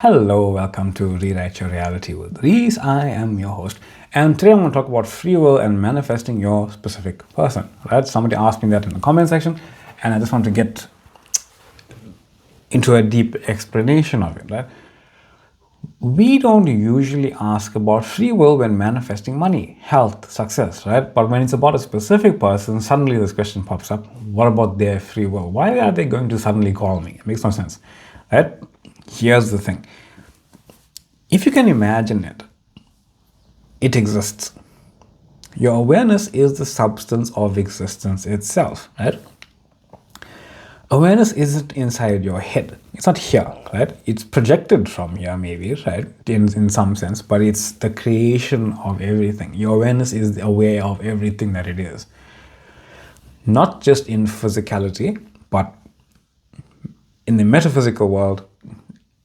Hello, welcome to Rewrite Your Reality with Reese. I am your host, and today I'm going to talk about free will and manifesting your specific person. Right? Somebody asked me that in the comment section, and I just want to get into a deep explanation of it. Right? We don't usually ask about free will when manifesting money, health, success, right? But when it's about a specific person, suddenly this question pops up: what about their free will? Why are they going to suddenly call me? It makes no sense, right? Here's the thing. If you can imagine it, it exists. Your awareness is the substance of existence itself, right? Awareness isn't inside your head. It's not here, right? It's projected from here, maybe, right? In some sense, but it's the creation of everything. Your awareness is aware of everything that it is. Not just in physicality, but in the metaphysical world,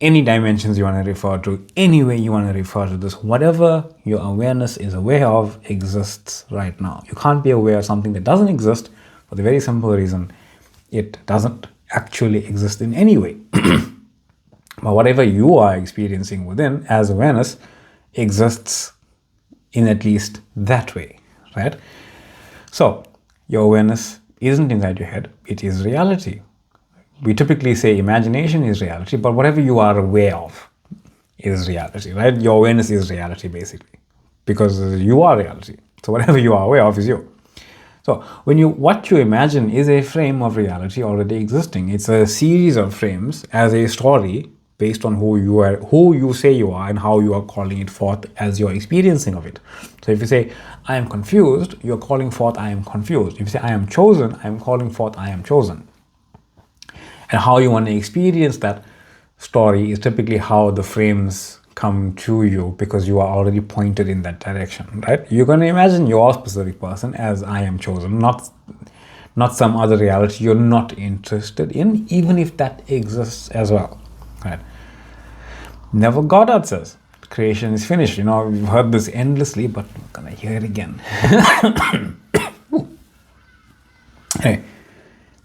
any dimensions you want to refer to, any way you want to refer to this, whatever your awareness is aware of exists right now. You can't be aware of something that doesn't exist for the very simple reason it doesn't actually exist in any way. But whatever you are experiencing within as awareness exists in at least that way, right? So your awareness isn't inside your head, it is reality. We typically say imagination is reality, but whatever you are aware of is reality, right? Your awareness is reality, basically, because you are reality. So whatever you are aware of is you. So what you imagine is a frame of reality already existing. It's a series of frames as a story based on who you are, who you say you are, and how you are calling it forth as your experiencing of it. So if you say, I am confused, you're calling forth, I am confused. If you say, I am chosen, I am calling forth, I am chosen. And how you want to experience that story is typically how the frames come to you, because you are already pointed in that direction, right? You're going to imagine your specific person as I am chosen, not some other reality you're not interested in, even if that exists as well, right? Neville Goddard says, creation is finished. You know, we've heard this endlessly, but we're going to hear it again. Anyway,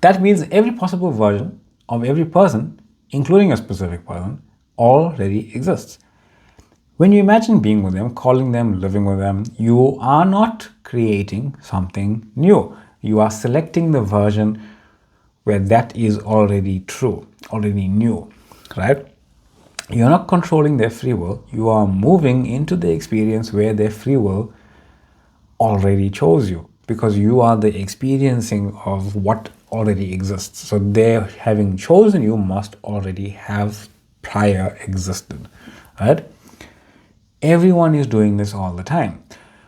that means every possible version of every person, including a specific person, already exists. When you imagine being with them, calling them, living with them, you are not creating something new. You are selecting the version where that is already true, already new, right? You're not controlling their free will. You are moving into the experience where their free will already chose you, because you are the experiencing of what already exists. So their having chosen you must already have prior existed, right? Everyone is doing this all the time.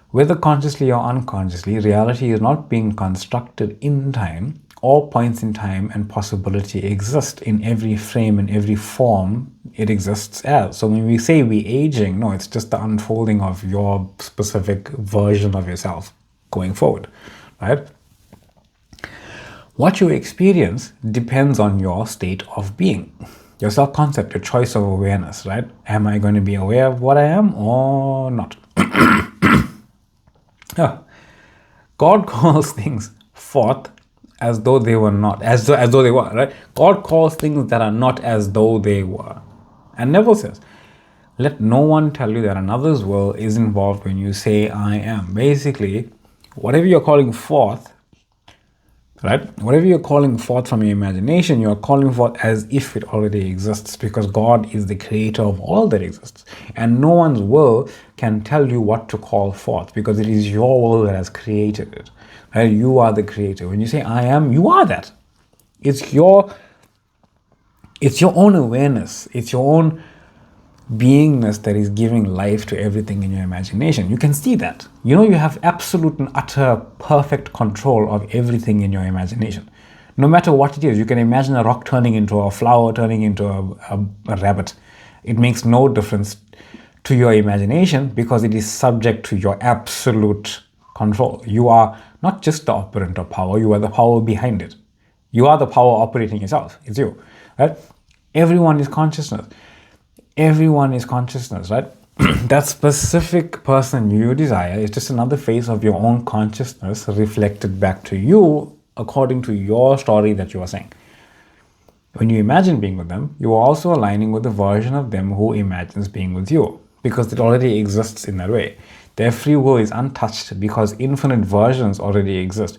Whether consciously or unconsciously, reality is not being constructed in time. All points in time and possibility exist in every frame, in every form it exists as. So when we say we aging, no, it's just the unfolding of your specific version of yourself going forward, right? What you experience depends on your state of being, your self-concept, your choice of awareness, right? Am I going to be aware of what I am or not? God calls things forth as though they were not, as though they were, right? God calls things that are not as though they were. And Neville says, let no one tell you that another's will is involved when you say I am. Basically, whatever you're calling forth, right? Whatever you're calling forth from your imagination, you're calling forth as if it already exists, because God is the creator of all that exists. And no one's will can tell you what to call forth, because it is your will that has created it. Right? You are the creator. When you say I am, you are that. It's your own awareness. It's your own beingness that is giving life to everything in your imagination. You can see that. You know, you have absolute and utter perfect control of everything in your imagination. No matter what it is, you can imagine a rock turning into a flower, turning into a rabbit. It makes no difference to your imagination, because it is subject to your absolute control. You are not just the operant of power, you are the power behind it. You are the power operating yourself. It's you, right? Everyone is consciousness. Everyone is consciousness, right? That specific person you desire is just another phase of your own consciousness reflected back to you according to your story that you are saying. When you imagine being with them, you are also aligning with the version of them who imagines being with you, because it already exists in that way. Their free will is untouched because infinite versions already exist.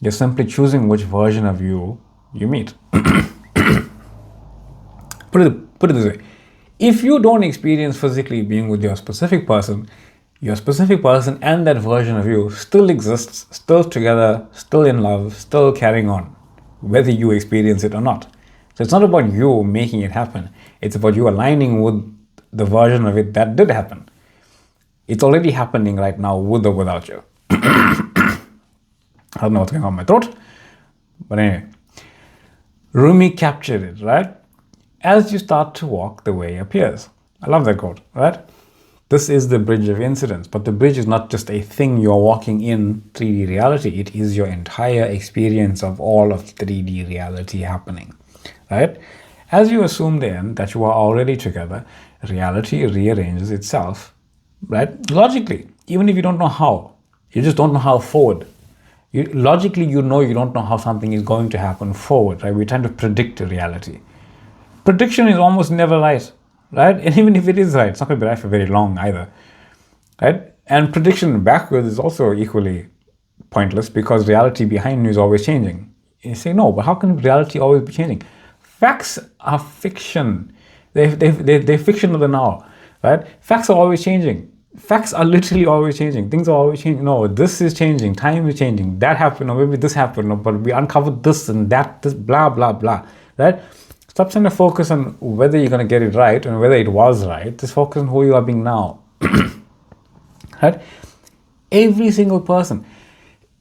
You're simply choosing which version of you meet. Put it this way. If you don't experience physically being with your specific person and that version of you still exists, still together, still in love, still carrying on, whether you experience it or not. So it's not about you making it happen. It's about you aligning with the version of it that did happen. It's already happening right now, with or without you. I don't know what's going on in my throat. But anyway, Rumi captured it, right? As you start to walk, the way appears. I love that quote, right? This is the bridge of incidents, but the bridge is not just a thing you're walking in 3D reality. It is your entire experience of all of 3D reality happening, right? As you assume then that you are already together, reality rearranges itself, right? Logically, even if you don't know how, you just don't know how forward. Logically, you don't know how something is going to happen forward, right? We're trying to predict reality. Prediction is almost never right? And even if it is right, it's not going to be right for very long either, right? And prediction backwards is also equally pointless because reality behind you is always changing. You say, no, but how can reality always be changing? Facts are fiction. They're fiction of the now, right? Facts are always changing. Facts are literally always changing. Things are always changing. No, this is changing. Time is changing. That happened, or maybe this happened, but we uncovered this and that, this blah, blah, blah, right? Stop trying to focus on whether you're going to get it right and whether it was right. Just focus on who you are being now. Right? Every single person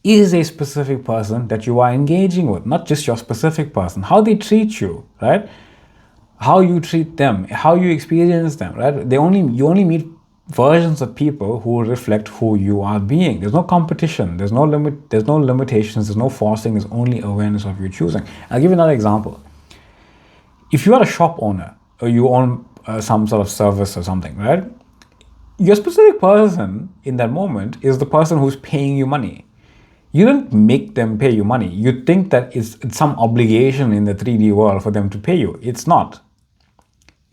is a specific person that you are engaging with, not just your specific person. How they treat you, right? How you treat them, how you experience them, right? You only meet versions of people who reflect who you are being. There's no competition. There's no limitations. There's no forcing. There's only awareness of you choosing. I'll give you another example. If you are a shop owner or you own some sort of service or something, right? Your specific person in that moment is the person who's paying you money. You don't make them pay you money. You think that it's some obligation in the 3D world for them to pay you. It's not.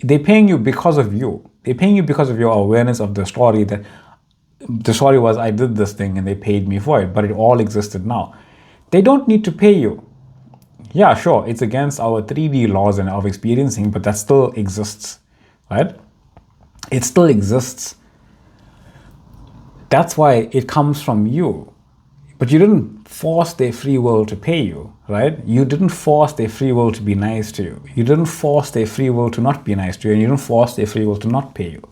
They're paying you because of you. They're paying you because of your awareness of the story, that the story was, I did this thing and they paid me for it, but it all existed now. They don't need to pay you. Yeah, sure, it's against our 3D laws and of experiencing, but that still exists, right? It still exists. That's why it comes from you. But you didn't force their free will to pay you, right? You didn't force their free will to be nice to you. You didn't force their free will to not be nice to you, and you didn't force their free will to not pay you.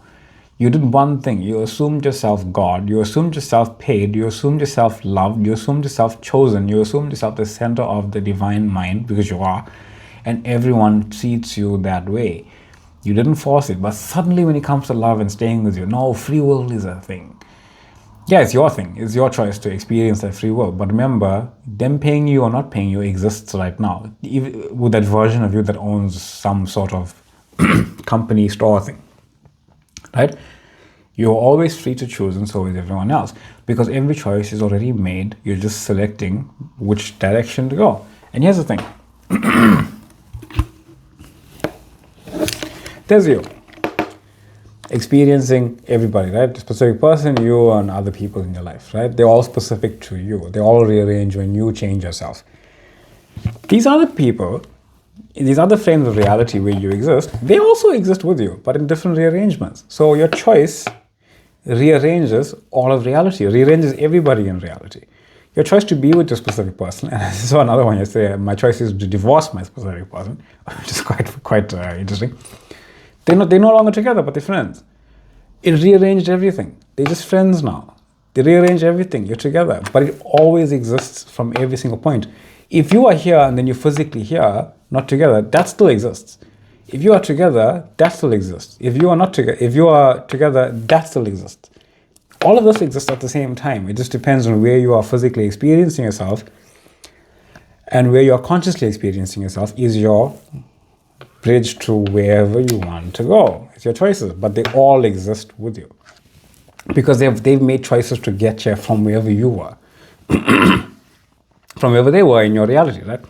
You did one thing. You assumed yourself God. You assumed yourself paid. You assumed yourself loved. You assumed yourself chosen. You assumed yourself the center of the divine mind, because you are. And everyone treats you that way. You didn't force it. But suddenly when it comes to love and staying with you, no, free will is a thing. Yeah, it's your thing. It's your choice to experience that free will. But remember, them paying you or not paying you exists right now. Even with that version of you that owns some sort of company store thing. Right? You're always free to choose, and so is everyone else, because every choice is already made. You're just selecting which direction to go. And here's the thing. There's you experiencing everybody, right? A specific person, you and other people in your life, right? They're all specific to you. They all rearrange when you change yourself. These other people, these other frames of reality where you exist, they also exist with you, but in different rearrangements. So your choice rearranges all of reality, rearranges everybody in reality. Your choice to be with your specific person, and I saw another one yesterday, my choice is to divorce my specific person, which is quite interesting. They're no longer together, but they're friends. It rearranged everything. They're just friends now. They rearrange everything. You're together, but it always exists from every single point. If you are here and then you're physically here, not together, that still exists. If you are together, that still exists. If you are together, that still exists. All of this exists at the same time. It just depends on where you are physically experiencing yourself, and where you are consciously experiencing yourself is your bridge to wherever you want to go. It's your choices, but they all exist with you, because they've made choices to get you from wherever you were, from wherever they were in your reality, right?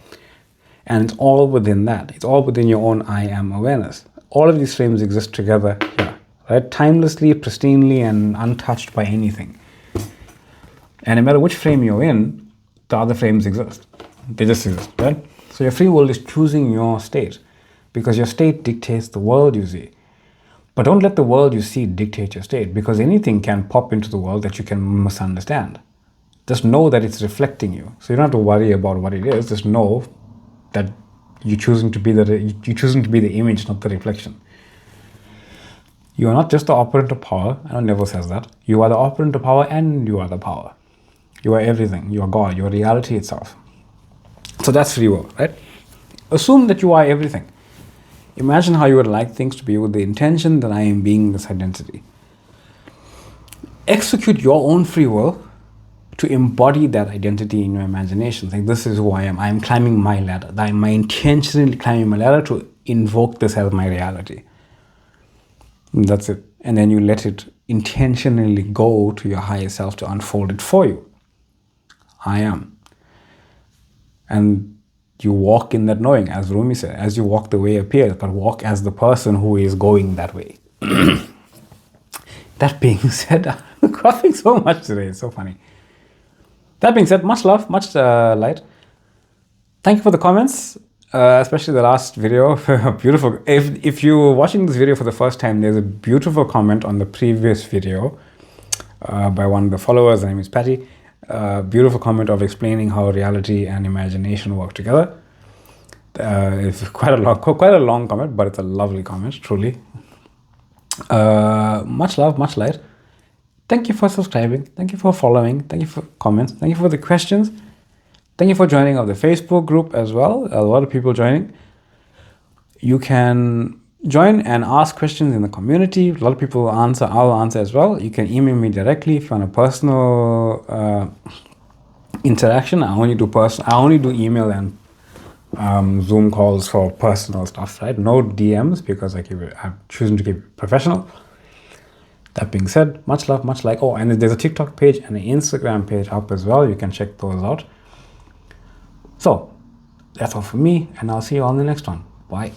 And it's all within that. It's all within your own I am awareness. All of these frames exist together here, right? Timelessly, pristinely, and untouched by anything. And no matter which frame you're in, the other frames exist. They just exist, right? So your free will is choosing your state, because your state dictates the world you see. But don't let the world you see dictate your state, because anything can pop into the world that you can misunderstand. Just know that it's reflecting you. So you don't have to worry about what it is. Just know that you're choosing to be the image, not the reflection. You are not just the operant of power. I know Neville says that. You are the operant of power and you are the power. You are everything. You are God. You are reality itself. So that's free will, right? Assume that you are everything. Imagine how you would like things to be with the intention that I am being this identity. Execute your own free will to embody that identity in your imagination. Like, this is who I am. I am climbing my ladder. I am intentionally climbing my ladder to invoke this as my reality. And that's it. And then you let it intentionally go to your higher self to unfold it for you. I am. And you walk in that knowing, as Rumi said, as you walk, the way appears, but walk as the person who is going that way. That being said, I'm coughing so much today. It's so funny. That being said, much love, much light. Thank you for the comments, especially the last video. Beautiful. If you're watching this video for the first time, there's a beautiful comment on the previous video by one of the followers. Her name is Patty. Beautiful comment of explaining how reality and imagination work together. It's quite a long comment, but it's a lovely comment, truly. Much love, much light. Thank you for subscribing. Thank you for following. Thank you for comments. Thank you for the questions. Thank you for joining of the Facebook group as well. A lot of people joining. You can join and ask questions in the community. A lot of people answer. I'll answer as well. You can email me directly if you want a personal interaction. I only do email and Zoom calls for personal stuff, right? No DMs, because I'm choosing to keep it professional. That being said, much love, much like. Oh, and there's a TikTok page and an Instagram page up as well. You can check those out. So that's all for me, and I'll see you on the next one. Bye.